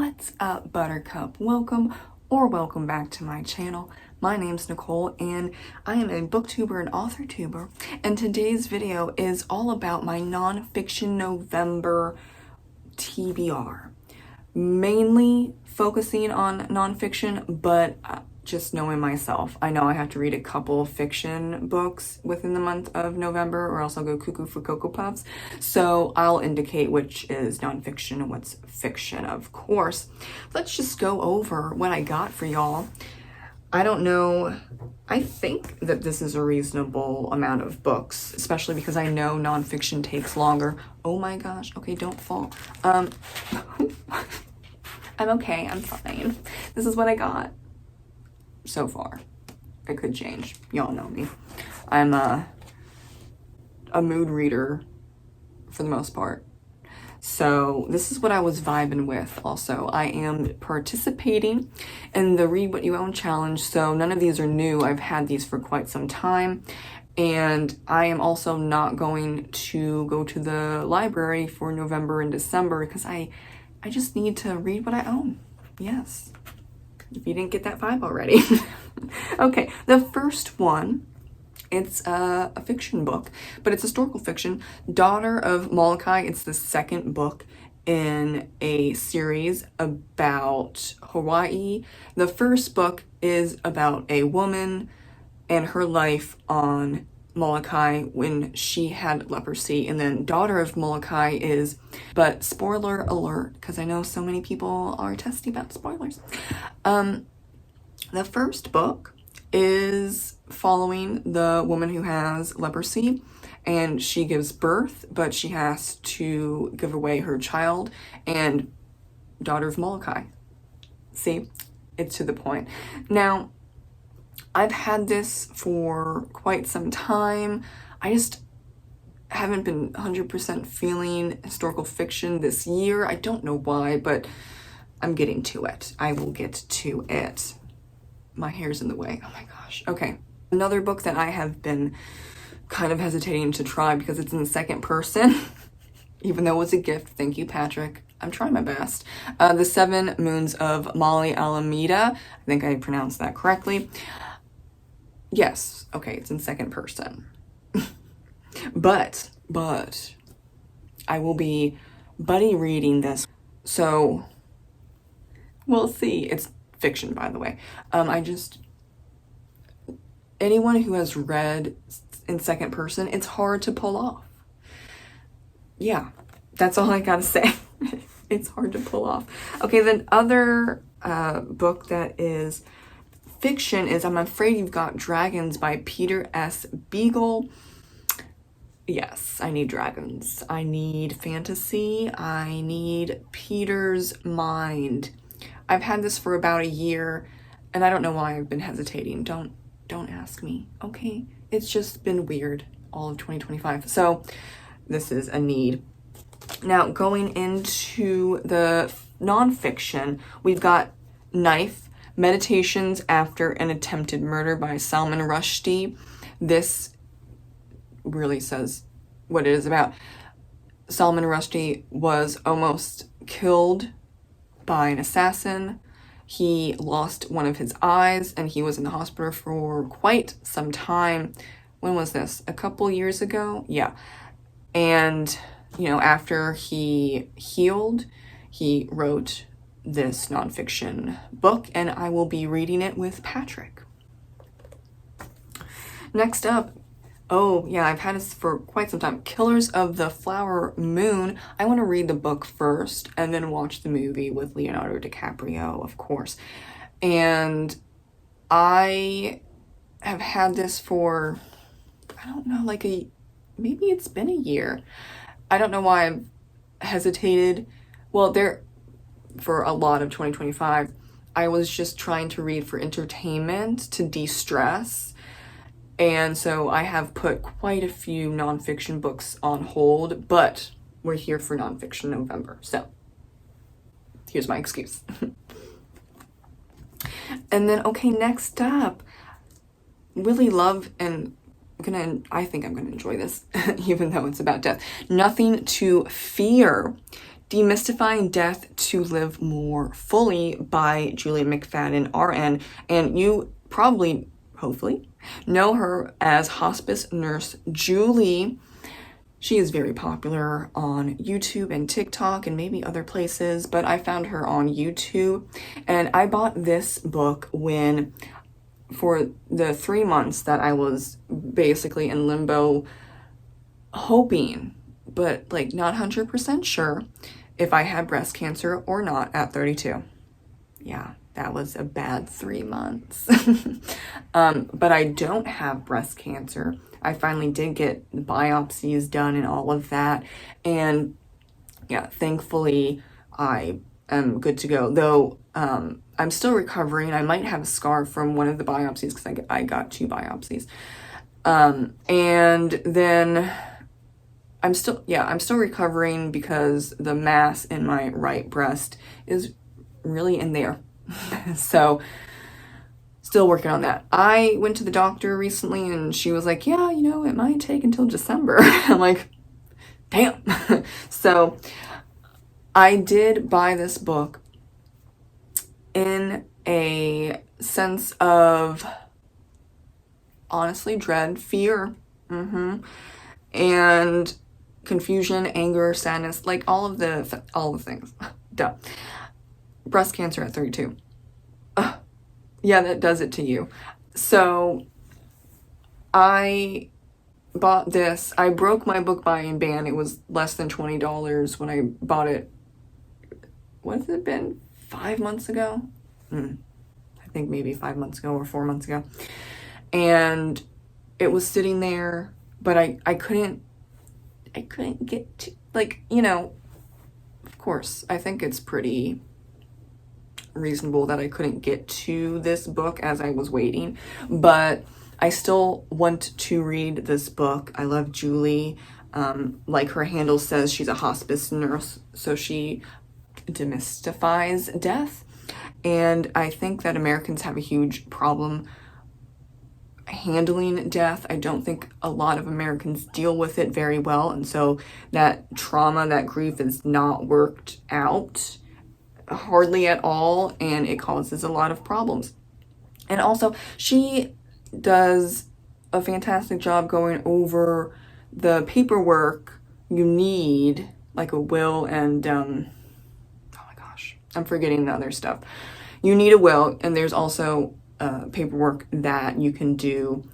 What's up, Buttercup? Welcome back to my channel. My name's Nicole and I am a booktuber and author tuber, and today's video is all about my Nonfiction November TBR. Mainly focusing on nonfiction, but just knowing myself, I know I have to read a couple of fiction books within the month of November or else I'll go cuckoo for Cocoa Puffs. So I'll indicate which is nonfiction and what's fiction, of course. Let's just go over what I got for y'all. I don't know, I think that this is a reasonable amount of books, especially because I know nonfiction takes longer. Oh my gosh, okay, don't fall. I'm okay, I'm fine. This is what I got so far. It could change. Y'all know me. I'm a mood reader for the most part. So this is what I was vibing with. Also, I am participating in the Read What You Own challenge. So none of these are new. I've had these for quite some time. And I am also not going to go to the library for November and December because I just need to read what I own. Yes. If you didn't get that vibe already. Okay, the first one, it's a fiction book, but it's historical fiction. Daughter of Molokai. It's the second book in a series about Hawaii. The first book is about a woman and her life on Molokai when she had leprosy, and then Daughter of Molokai is, but spoiler alert, because I know so many people are testy about spoilers. The first book is following the woman who has leprosy, and she gives birth, but she has to give away her child, and Daughter of Molokai. See, it's to the point. Now, I've had this for quite some time. I just haven't been 100% feeling historical fiction this year. I don't know why, but I'm getting to it. I will get to it. My hair's in the way. Oh my gosh. Okay. Another book that I have been kind of hesitating to try because it's in the second person, even though it was a gift. Thank you, Patrick. I'm trying my best. The 7 Moons of Molly Alameda. I think I pronounced that correctly. Yes, okay, it's in second person. but I will be buddy reading this. So we'll see. It's fiction, by the way. Anyone who has read in second person, it's hard to pull off. Yeah, that's all I gotta say. It's hard to pull off. Okay, the other book that is fiction is I'm Afraid You've Got Dragons by Peter S. Beagle. Yes, I need dragons. I need fantasy. I need Peter's mind. I've had this for about a year and I don't know why I've been hesitating. Don't ask me. Okay, it's just been weird all of 2025. So this is a need. Now, going into the nonfiction, we've got Knife, Meditations After an Attempted Murder by Salman Rushdie. This really says what it is about. Salman Rushdie was almost killed by an assassin. He lost one of his eyes and he was in the hospital for quite some time. When was this? A couple years ago? Yeah. And, you know, after he healed, he wrote this nonfiction book, and I will be reading it with Patrick. Next up, oh yeah, I've had this for quite some time. Killers of the Flower Moon. I want to read the book first and then watch the movie with Leonardo DiCaprio, of course. And I have had this for, I don't know, maybe it's been a year. I don't know why I've hesitated. Well, for a lot of 2025, I was just trying to read for entertainment, to de-stress. And so I have put quite a few nonfiction books on hold, but we're here for Nonfiction November. So here's my excuse. And then, okay, next up, really love, and I think I'm gonna enjoy this, even though it's about death. Nothing to Fear, Demystifying Death to Live More Fully by Julie McFadden, RN. And you probably, hopefully, know her as hospice nurse Julie. She is very popular on YouTube and TikTok and maybe other places, but I found her on YouTube. And I bought this book for the 3 months that I was basically in limbo, hoping, but like not 100% sure if I had breast cancer or not at 32. Yeah, that was a bad 3 months. But I don't have breast cancer. I finally did get biopsies done and all of that. And yeah, thankfully I am good to go. Though I'm still recovering. I might have a scar from one of the biopsies because I got 2 biopsies. And then I'm still recovering because the mass in my right breast is really in there. So still working on that. I went to the doctor recently and she was like, yeah, it might take until December. I'm like, damn. So I did buy this book in a sense of, honestly, dread, fear, and confusion, anger, sadness, like all the things. Duh. Breast cancer at 32. Yeah, that does it to you. So I bought this. I broke my book buying ban. It was less than $20 when I bought it. What has it been? 5 months ago? I think maybe 5 months ago or 4 months ago. And it was sitting there, but I couldn't get to, of course, I think it's pretty reasonable that I couldn't get to this book as I was waiting, but I still want to read this book. I love Julie. Like her handle says, she's a hospice nurse, so she demystifies death. And I think that Americans have a huge problem handling death. I don't think a lot of Americans deal with it very well, and so that trauma, that grief is not worked out hardly at all, and it causes a lot of problems. And also, she does a fantastic job going over the paperwork you need, like a will and oh my gosh, I'm forgetting the other stuff. You need a will, and there's also paperwork that you can do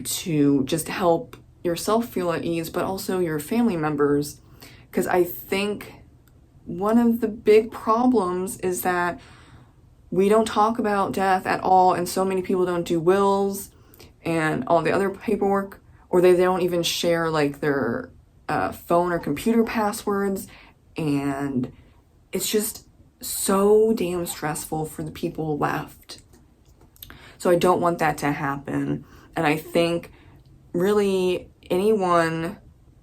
to just help yourself feel at ease, but also your family members, because I think one of the big problems is that we don't talk about death at all, and so many people don't do wills and all the other paperwork, or they don't even share like their phone or computer passwords, and it's just so damn stressful for the people left. So I don't want that to happen, and I think really anyone,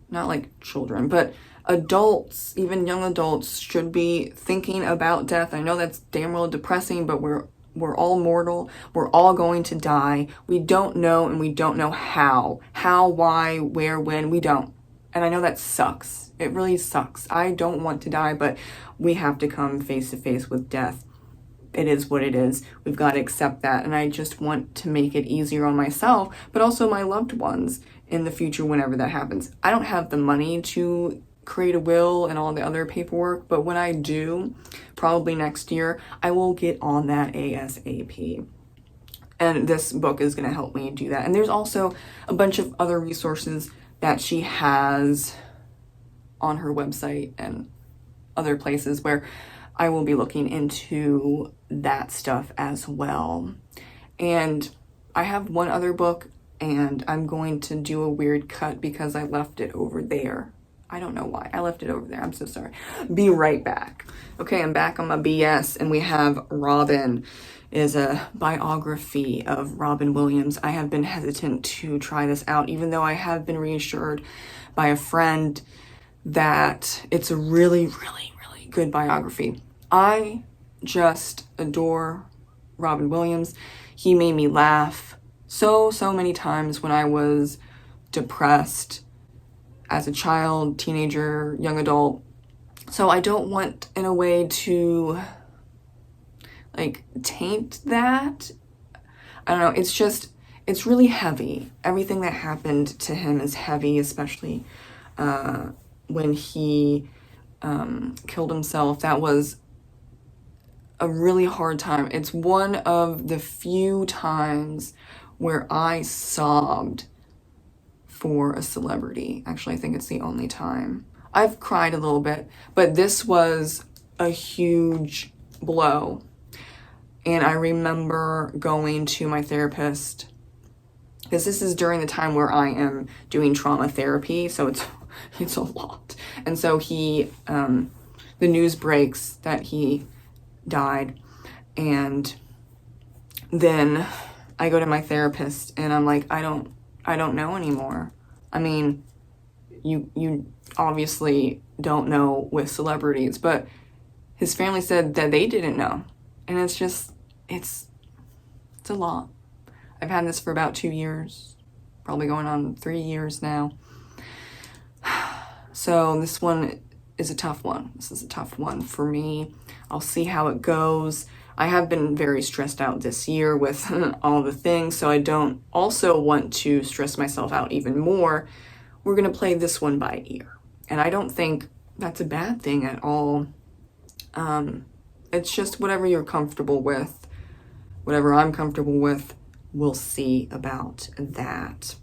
not like children, but adults, even young adults, should be thinking about death. I know that's damn well depressing, but we're all mortal. We're all going to die. We don't know, and we don't know how, why, where, when. We don't. And I know that sucks. It really sucks. I don't want to die, but we have to come face to face with death. It is what it is. We've got to accept that. And I just want to make it easier on myself, but also my loved ones in the future whenever that happens. I don't have the money to create a will and all the other paperwork, but when I do, probably next year, I will get on that ASAP. And this book is going to help me do that. And there's also a bunch of other resources that she has on her website and other places where I will be looking into that stuff as well. And I have one other book, and I'm going to do a weird cut because I left it over there. I don't know why. I left it over there. I'm so sorry. Be right back. Okay, I'm back on my BS, and we have Robin. It is a biography of Robin Williams. I have been hesitant to try this out, even though I have been reassured by a friend that it's a really, really, really good biography. I just adore Robin Williams. He made me laugh so many times when I was depressed as a child, teenager, young adult. So I don't want, in a way, to like taint that. I don't know, it's really heavy. Everything that happened to him is heavy, especially when he killed himself. That was a really hard time. It's one of the few times where I sobbed for a celebrity. Actually, I think it's the only time. I've cried a little bit, but this was a huge blow. And I remember going to my therapist, because this is during the time where I am doing trauma therapy, so it's a lot. And so the news breaks that he died, and then I go to my therapist and I'm like, I don't know anymore. I mean, you obviously don't know with celebrities, but his family said that they didn't know. And it's just, it's a lot. I've had this for about 2 years, probably going on 3 years now. So this one is a tough one. This is a tough one for me. I'll see how it goes. I have been very stressed out this year with all the things, so I don't also want to stress myself out even more. We're going to play this one by ear. And I don't think that's a bad thing at all. It's just whatever you're comfortable with, whatever I'm comfortable with, we'll see about that.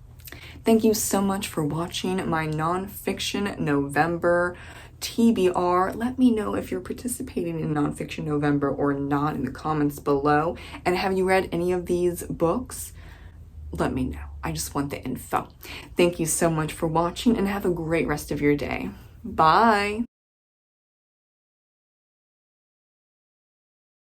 Thank you so much for watching my Nonfiction November TBR. Let me know if you're participating in Nonfiction November or not in the comments below. And have you read any of these books? Let me know. I just want the info. Thank you so much for watching and have a great rest of your day. Bye.